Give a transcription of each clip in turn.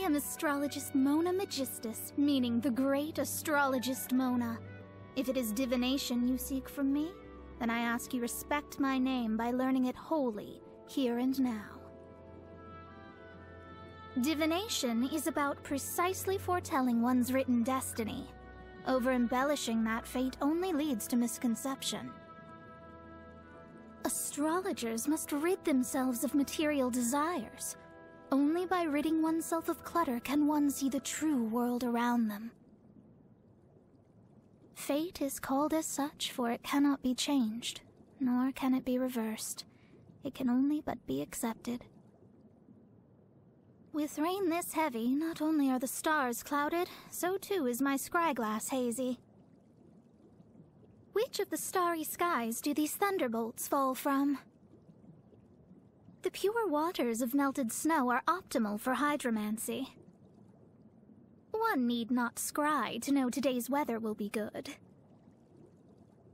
am Astrologist Mona Magistus, meaning the Great Astrologist Mona. If it is divination you seek from me, then I ask you respect my name by learning it wholly, here and now. Divination is about precisely foretelling one's written destiny. Over-embellishing that fate only leads to misconception. Astrologers must rid themselves of material desires. Only by ridding oneself of clutter can one see the true world around them. Fate is called as such, for it cannot be changed, nor can it be reversed. It can only but be accepted. With rain this heavy, not only are the stars clouded, so too is my scryglass hazy. Which of the starry skies do these thunderbolts fall from? The pure waters of melted snow are optimal for hydromancy. One need not scry to know today's weather will be good.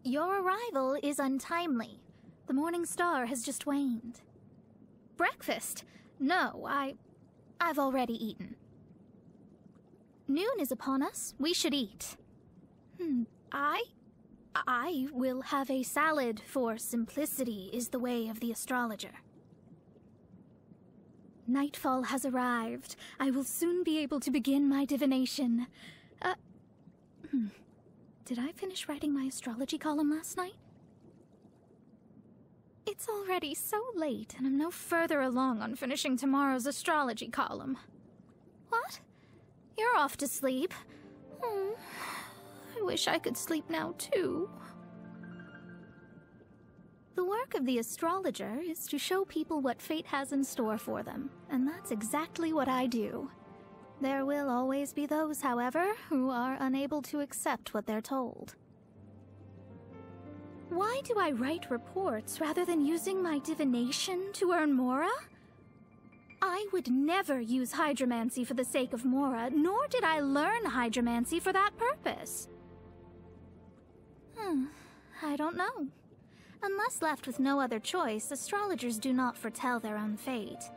Your arrival is untimely. The morning star has just waned. Breakfast? No, I've already eaten. Noon is upon us. We should eat. I will have a salad, for simplicity is the way of the astrologer. Nightfall has arrived. I will soon be able to begin my divination. Did I finish writing my astrology column last night? It's already so late, and I'm no further along on finishing tomorrow's astrology column. What? You're off to sleep? I wish I could sleep now, too. The work of the astrologer is to show people what fate has in store for them, and that's exactly what I do. There will always be those, however, who are unable to accept what they're told. Why do I write reports rather than using my divination to earn Mora? I would never use hydromancy for the sake of Mora, nor did I learn hydromancy for that purpose. I don't know. Unless left with no other choice, astrologers do not foretell their own fate.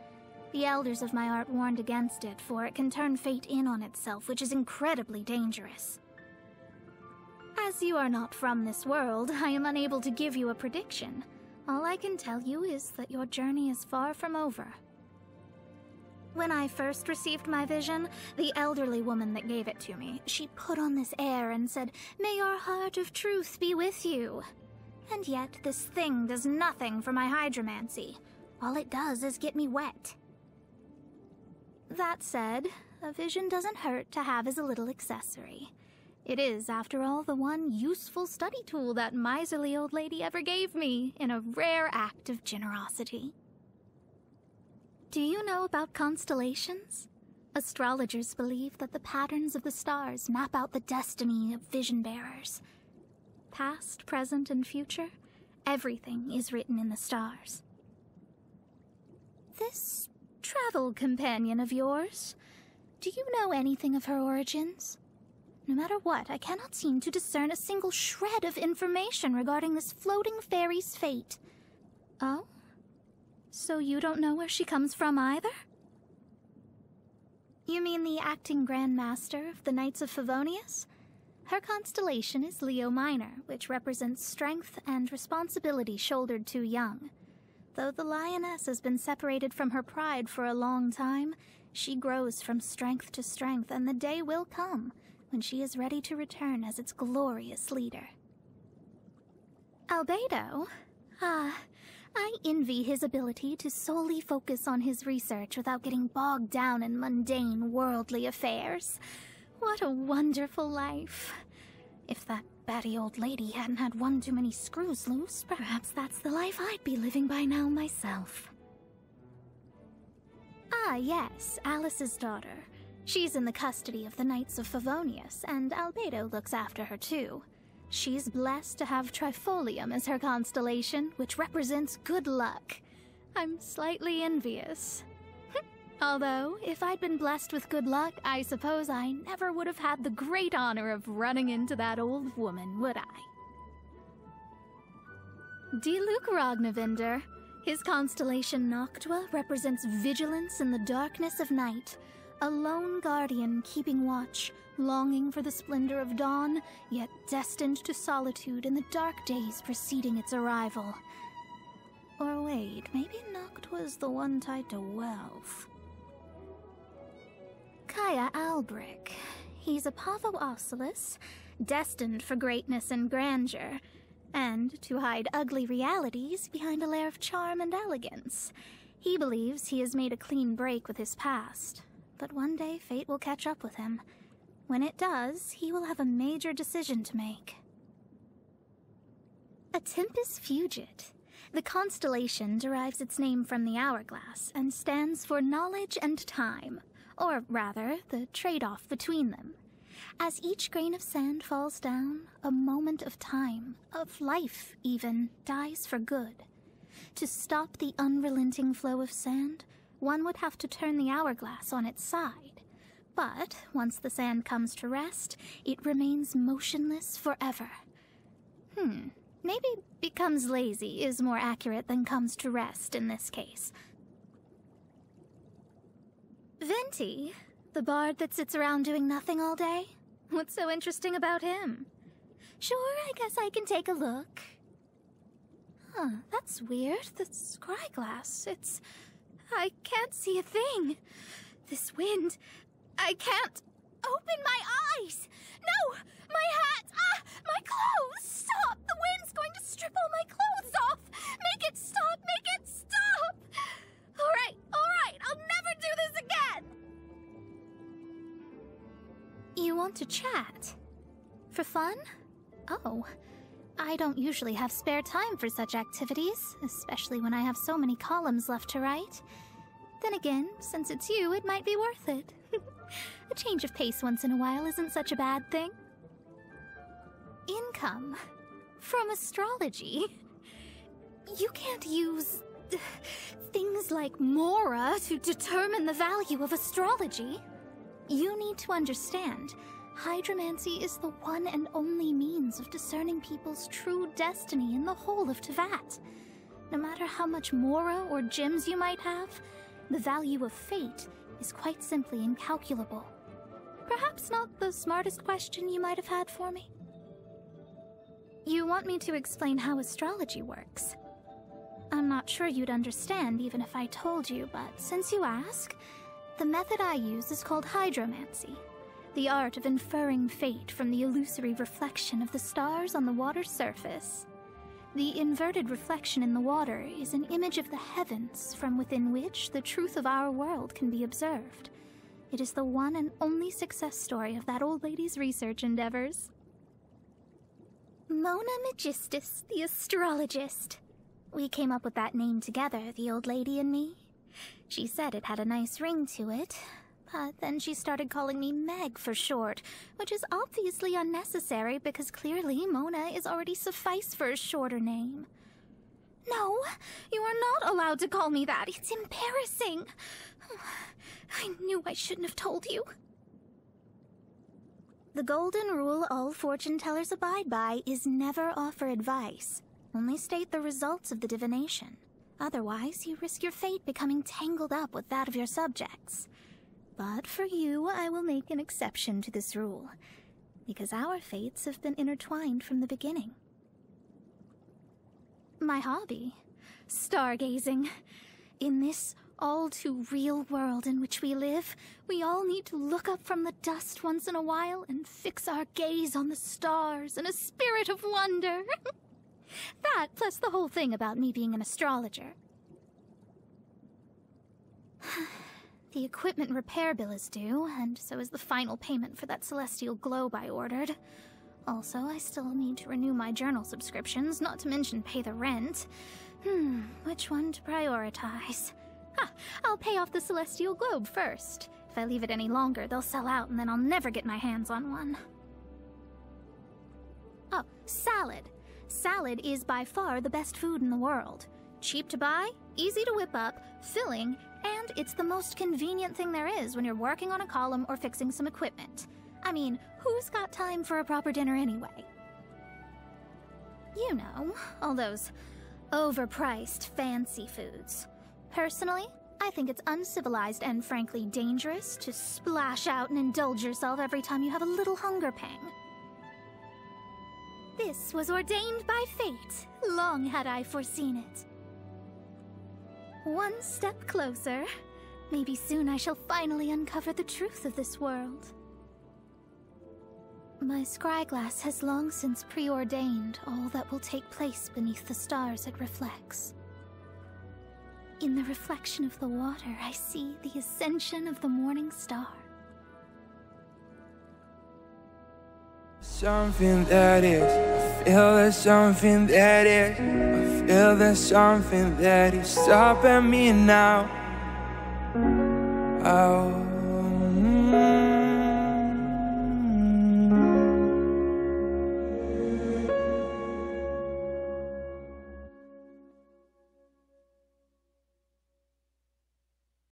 The elders of my art warned against it, for it can turn fate in on itself, which is incredibly dangerous. As you are not from this world, I am unable to give you a prediction. All I can tell you is that your journey is far from over. When I first received my vision, the elderly woman that gave it to me, she put on this air and said, "May your heart of truth be with you." And yet, this thing does nothing for my hydromancy. All it does is get me wet. That said, a vision doesn't hurt to have as a little accessory. It is, after all, the one useful study tool that miserly old lady ever gave me, in a rare act of generosity. Do you know about constellations? Astrologers believe that the patterns of the stars map out the destiny of vision bearers. Past, present, and future, everything is written in the stars. This travel companion of yours, do you know anything of her origins? No matter what, I cannot seem to discern a single shred of information regarding this floating fairy's fate. Oh? So you don't know where she comes from either? You mean the acting Grand Master of the Knights of Favonius? Her constellation is Leo Minor, which represents strength and responsibility shouldered too young. Though the lioness has been separated from her pride for a long time, she grows from strength to strength, and the day will come when she is ready to return as its glorious leader. Albedo? I envy his ability to solely focus on his research without getting bogged down in mundane, worldly affairs. What a wonderful life. If that batty old lady hadn't had one too many screws loose, perhaps that's the life I'd be living by now myself. Ah, yes, Alice's daughter. She's in the custody of the Knights of Favonius, and Albedo looks after her too. She's blessed to have Trifolium as her constellation, which represents good luck. I'm slightly envious. Although, if I'd been blessed with good luck, I suppose I never would have had the great honor of running into that old woman, would I? Diluc Ragnavinder. His constellation Noctua represents vigilance in the darkness of night. A lone guardian keeping watch, longing for the splendor of dawn, yet destined to solitude in the dark days preceding its arrival. Or wait, maybe Noct was the one tied to wealth. Kaya Albrick. He's a Pavo Ocelus, destined for greatness and grandeur, and to hide ugly realities behind a layer of charm and elegance. He believes he has made a clean break with his past, but one day fate will catch up with him. When it does, he will have a major decision to make. A Tempus Fugit. The constellation derives its name from the hourglass and stands for knowledge and time, or rather, the trade-off between them. As each grain of sand falls down, a moment of time, of life even, dies for good. To stop the unrelenting flow of sand, one would have to turn the hourglass on its side. But once the sand comes to rest, it remains motionless forever. Maybe becomes lazy is more accurate than comes to rest in this case. Venti, the bard that sits around doing nothing all day? What's so interesting about him? Sure, I guess I can take a look. Huh, that's weird. The scryglass, I can't see a thing. This wind, I can't open my eyes. No, my hat, my clothes, stop. The wind's going to strip all my clothes off. Make it stop, make it stop. All right, I'll never do this again. You want to chat? For fun? Oh, I don't usually have spare time for such activities, especially when I have so many columns left to write. Then again, since it's you, it might be worth it. A change of pace once in a while isn't such a bad thing. Income. From astrology. You can't use things like Mora to determine the value of astrology. You need to understand, hydromancy is the one and only means of discerning people's true destiny in the whole of Teyvat. No matter how much Mora or gems you might have, the value of fate is quite simply incalculable. Perhaps not the smartest question you might have had for me. You want me to explain how astrology works? I'm not sure you'd understand even if I told you, but since you ask, the method I use is called hydromancy, the art of inferring fate from the illusory reflection of the stars on the water's surface. The inverted reflection in the water is an image of the heavens from within which the truth of our world can be observed. It is the one and only success story of that old lady's research endeavors. Mona Magistus, the astrologist. We came up with that name together, the old lady and me. She said it had a nice ring to it, but then she started calling me Meg for short, which is obviously unnecessary because clearly Mona is already suffice for a shorter name. No, you are not allowed to call me that. It's embarrassing. I knew I shouldn't have told you. The golden rule all fortune tellers abide by is never offer advice. Only state the results of the divination. Otherwise, you risk your fate becoming tangled up with that of your subjects. But for you, I will make an exception to this rule, because our fates have been intertwined from the beginning. My hobby, stargazing. In this all-too-real world in which we live, we all need to look up from the dust once in a while and fix our gaze on the stars in a spirit of wonder. That, plus the whole thing about me being an astrologer. The equipment repair bill is due, and so is the final payment for that celestial globe I ordered. Also, I still need to renew my journal subscriptions, not to mention pay the rent. Which one to prioritize? I'll pay off the celestial globe first. If I leave it any longer, they'll sell out, and then I'll never get my hands on one. Oh, salad. Salad is by far the best food in the world. Cheap to buy, easy to whip up, filling, and it's the most convenient thing there is when you're working on a column or fixing some equipment. I mean, who's got time for a proper dinner anyway? You know, all those overpriced fancy foods. Personally, I think it's uncivilized and frankly dangerous to splash out and indulge yourself every time you have a little hunger pang. This was ordained by fate. Long had I foreseen it. One step closer. Maybe soon I shall finally uncover the truth of this world. My scryglass has long since preordained all that will take place beneath the stars it reflects. In the reflection of the water, I see the ascension of the morning star. Something that is, I feel there's something that is, I feel there's something that is stopping me now. Oh.